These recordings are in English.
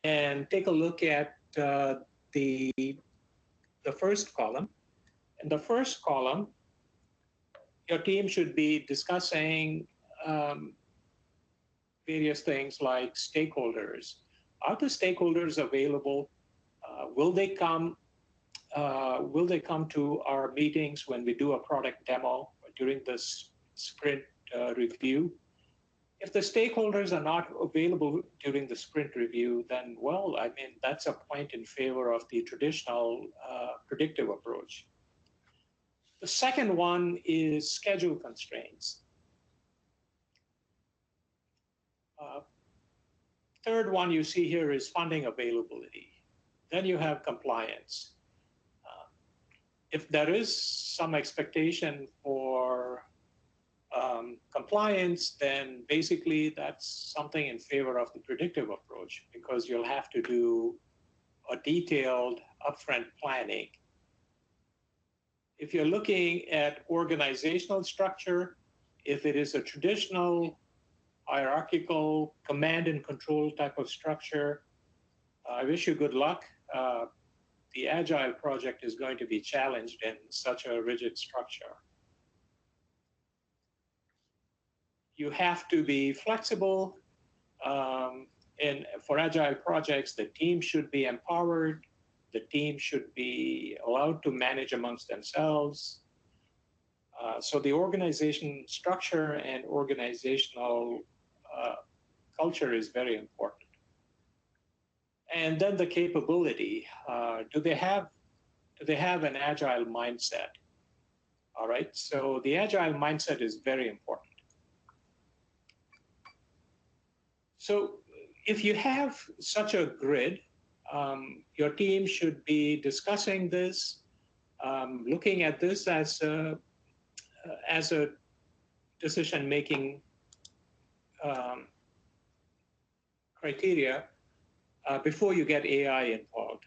and take a look at the, the first column. In the first column, your team should be discussing um, various things like stakeholders. Are the stakeholders available? Will they come? Will they come to our meetings when we do a product demo during this sprint review? If the stakeholders are not available during the sprint review, then, well, I mean, that's a point in favor of the traditional predictive approach. The second one is schedule constraints. Uh, Third one you see here is funding availability. Then you have compliance. Uh, if there is some expectation for compliance, then basically that's something in favor of the predictive approach because you'll have to do a detailed upfront planning. If you're looking at organizational structure, if it is a traditional hierarchical command and control type of structure, I wish you good luck. The Agile project is going to be challenged in such a rigid structure. You have to be flexible. And for Agile projects, the team should be empowered. The team should be allowed to manage amongst themselves. So the organization structure and organizational culture is very important. And then the capability. Do they have an agile mindset? All right. So the agile mindset is very important. So if you have such a grid, your team should be discussing this, looking at this as a decision-making criteria before you get AI involved.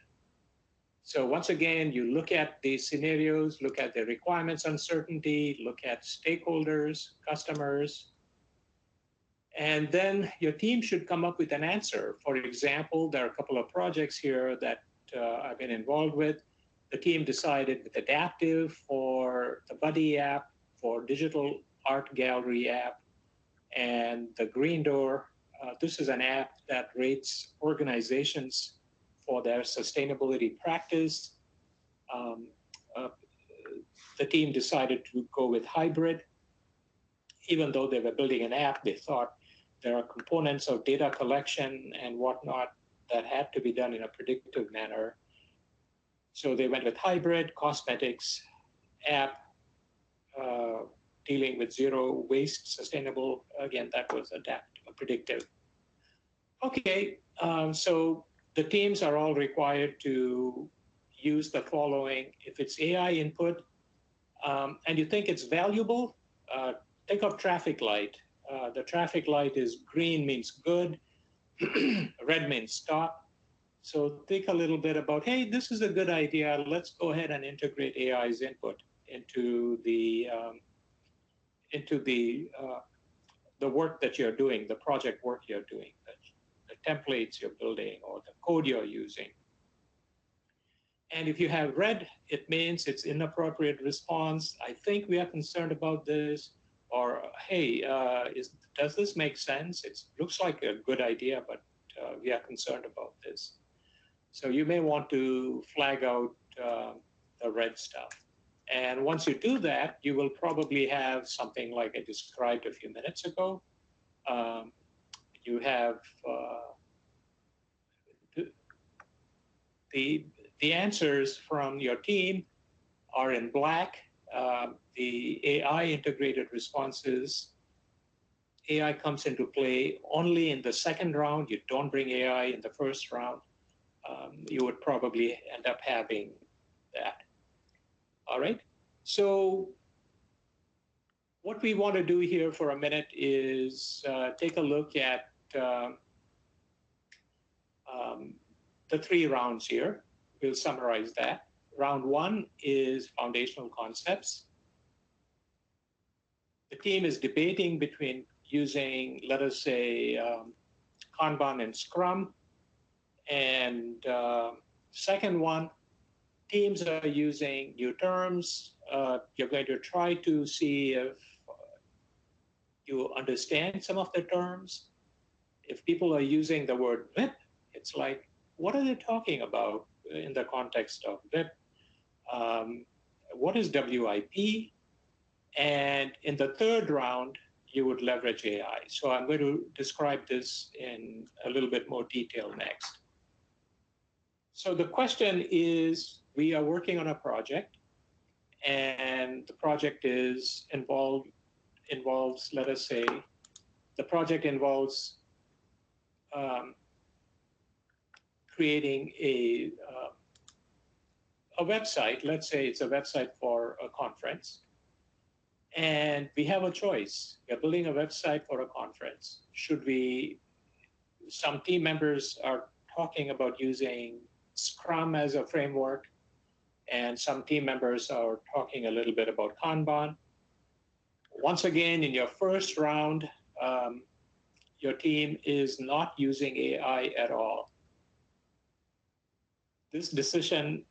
So once again, you look at the scenarios, look at the requirements uncertainty, look at stakeholders, customers, and then your team should come up with an answer. For example, there are a couple of projects here that I've been involved with. The team decided with Adaptive for the Buddy app, for digital art gallery app, and the Green Door. This is an app that rates organizations for their sustainability practice. The team decided to go with hybrid. Even though they were building an app, they thought there are components of data collection and whatnot that had to be done in a predictive manner. So they went with hybrid, cosmetics, app, dealing with zero waste, sustainable. Again, that was predictive. Okay, so the teams are all required to use the following. If it's AI input and you think it's valuable, think of traffic light. The traffic light is green means good, red means stop. So think a little bit about, hey, this is a good idea. Let's go ahead and integrate AI's input into the work that you're doing, the project work you're doing, the templates you're building or the code you're using. And if you have red, it means it's inappropriate response. I think we are concerned about this. Or, hey, does this make sense? It looks like a good idea, but we are concerned about this. So you may want to flag out the red stuff. And once you do that, you will probably have something like I described a few minutes ago. You have the answers from your team are in black. The AI integrated responses, AI comes into play only in the second round. You don't bring AI in the first round. You would probably end up having that. All right. So what we want to do here for a minute is take a look at the 3 rounds here. We'll summarize that. Round 1 is foundational concepts. The team is debating between using, let us say, Kanban and Scrum, And second one, teams are using new terms. You're going to try to see if you understand some of the terms. If people are using the word VIP, it's like, what are they talking about in the context of VIP? Um, what is WIP? And in the third round, you would leverage AI. So I'm going to describe this in a little bit more detail next. So the question is, we are working on a project, and the project involves, let us say, the project involves creating a website. Let's say it's a website for a conference, and we have a choice. We're building a website for a conference. Some team members are talking about using Scrum as a framework, and some team members are talking a little bit about Kanban. Once again, in your first round, your team is not using AI at all. This decision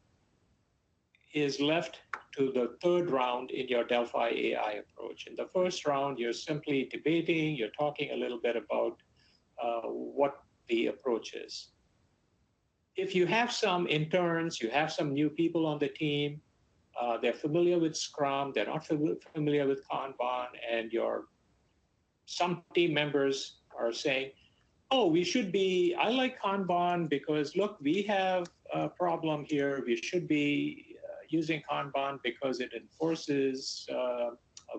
is left to the third round in your Delphi AI approach. In the first round, you're simply debating, you're talking a little bit about what the approach is. If you have some interns, you have some new people on the team, they're familiar with Scrum, they're not familiar with Kanban, and some team members are saying, oh, I like Kanban because look, we have a problem here. We should be using Kanban because it enforces a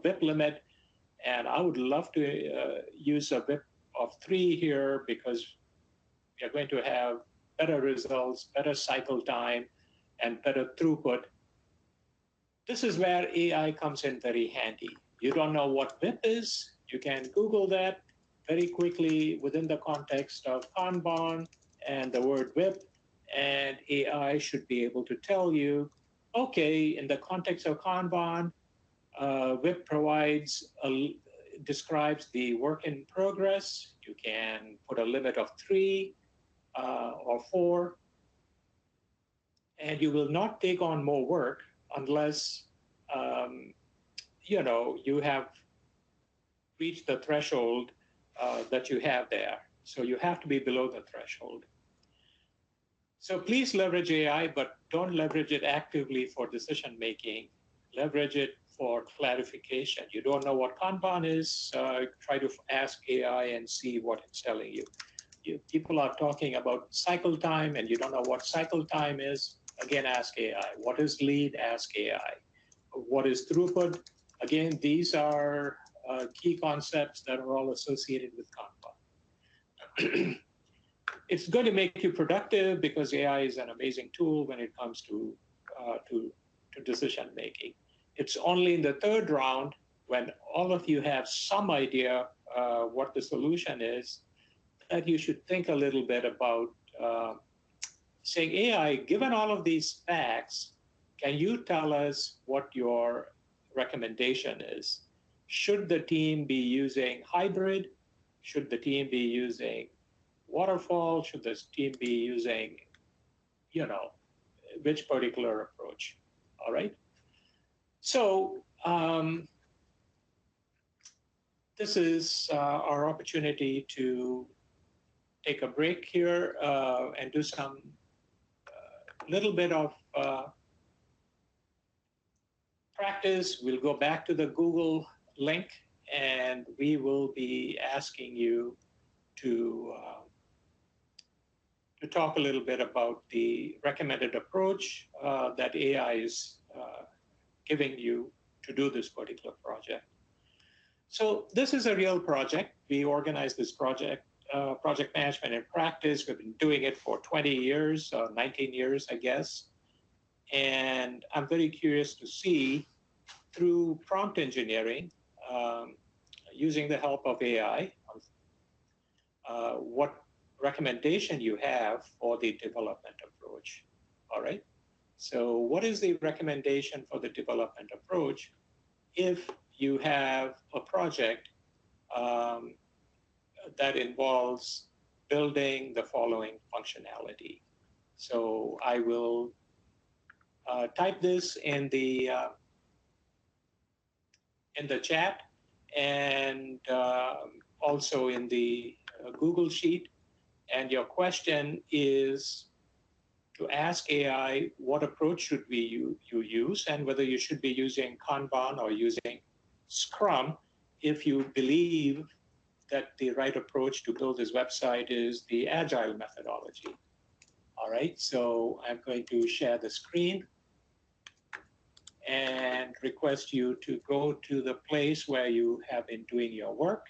VIP limit. And I would love to use a VIP of 3 here because we are going to have better results, better cycle time, and better throughput. This is where AI comes in very handy. You don't know what VIP is, you can Google that very quickly within the context of Kanban and the word VIP, and AI should be able to tell you, okay, in the context of Kanban, VIP describes the work in progress. You can put a limit of 3 or 4, and you will not take on more work unless you have reached the threshold that you have there. So you have to be below the threshold. So please leverage AI, but don't leverage it actively for decision making. Leverage it for clarification. You don't know what Kanban is, try to ask AI and see what it's telling you. People are talking about cycle time and you don't know what cycle time is, again, ask AI. What is lead? Ask AI. What is throughput? Again, these are key concepts that are all associated with Kanban. It's going to make you productive because AI is an amazing tool when it comes to decision making. It's only in the third round when all of you have some idea what the solution is that you should think a little bit about saying, AI, given all of these facts, can you tell us what your recommendation is? Should the team be using hybrid? Should the team be using waterfall? Should this team be using, which particular approach? All right. So this is our opportunity to take a break here and do some little bit of practice. We'll go back to the Google link and we will be asking you to talk a little bit about the recommended approach that AI is giving you to do this particular project. So this is a real project. We organized this project management in practice. We've been doing it for 20 years, 19 years, I guess. And I'm very curious to see through prompt engineering, using the help of AI, what recommendation you have for the development approach. All right. So what is the recommendation for the development approach if you have a project that involves building the following functionality. So I will type this in the chat, and also in the Google Sheet. And your question is to ask AI what approach should you use, and whether you should be using Kanban or using Scrum if you believe that the right approach to build this website is the Agile methodology. All right, so I'm going to share the screen and request you to go to the place where you have been doing your work.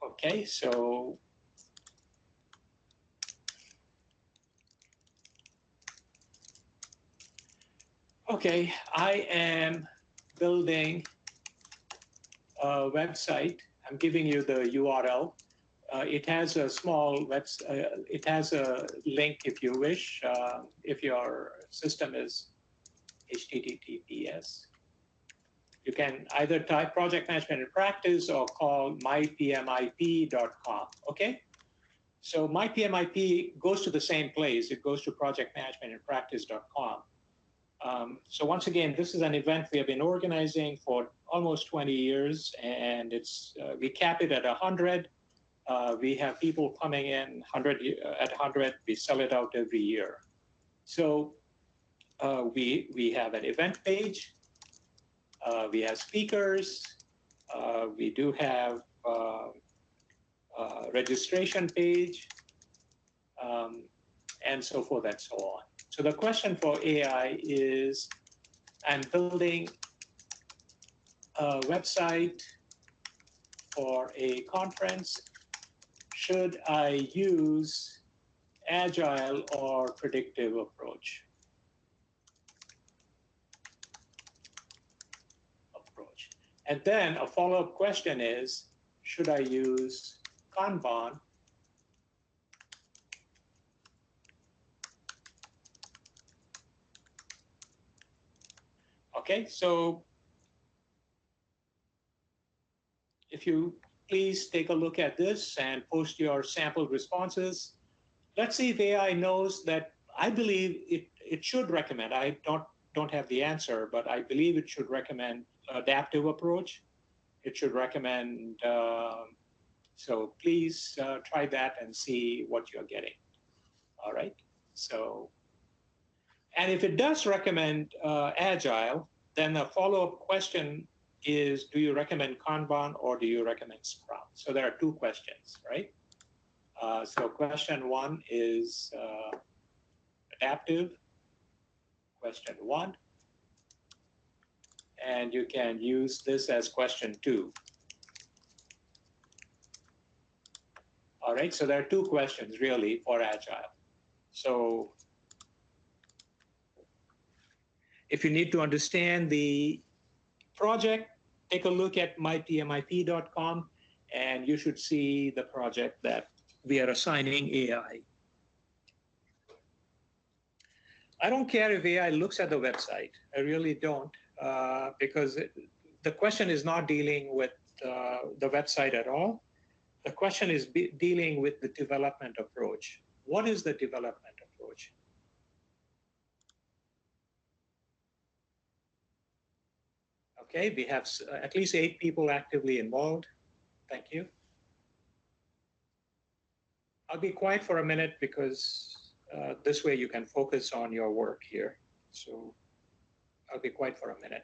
Okay, so okay, I am building a website. I'm giving you the URL. It has a small it has a link if you wish, if your system is HTTPS. You can either type project management in practice or call mypmip.com, okay? So mypmip goes to the same place. It goes to projectmanagementinpractice.com. So once again, this is an event we have been organizing for almost 20 years, and it's we cap it at 100. We have people coming in 100 at 100. We sell it out every year. So we have an event page. We have speakers. We do have a registration page, and so forth and so on. So the question for AI is, I'm building a website for a conference. Should I use Agile or predictive approach? And then a follow-up question is, should I use Kanban Okay, so if you please take a look at this and post your sample responses. Let's see if AI knows that. I believe it should recommend. I don't have the answer, but I believe it should recommend adaptive approach. It should recommend, so please try that and see what you're getting. All right, so, and if it does recommend Agile, then the follow-up question is, do you recommend Kanban or do you recommend Scrum? So there are two questions, right? So question one is adaptive, question one. And you can use this as question two. All right, so there are two questions really for Agile. So if you need to understand the project, take a look at mypmip.com and you should see the project that we are assigning AI. I don't care if AI looks at the website. I really don't, because the question is not dealing with the website at all. The question is dealing with the development approach. What is the development approach? Okay, we have at least 8 people actively involved. Thank you. I'll be quiet for a minute because this way you can focus on your work here. So I'll be quiet for a minute.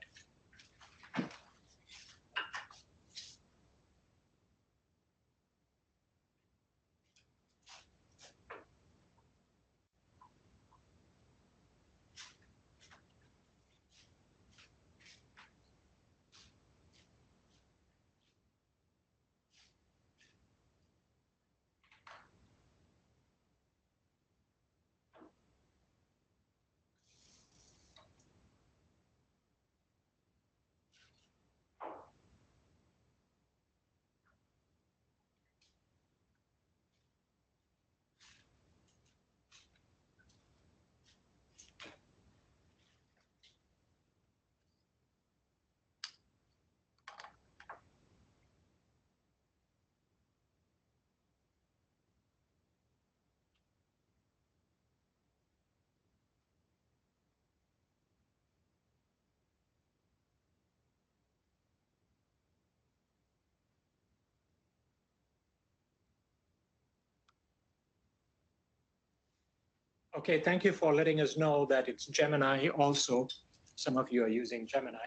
Okay, thank you for letting us know that it's Gemini also. Some of you are using Gemini.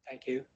Thank you.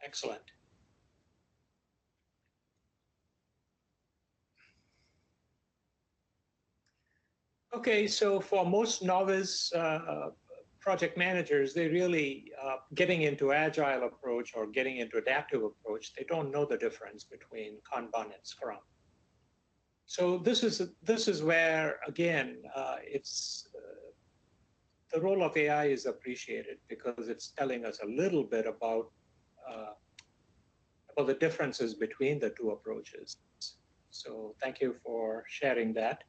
Excellent. Okay, so for most novice project managers, they really getting into agile approach or getting into adaptive approach, they don't know the difference between Kanban and Scrum. So this is where again it's the role of AI is appreciated because it's telling us a little bit uh, about the differences between the two approaches. So thank you for sharing that.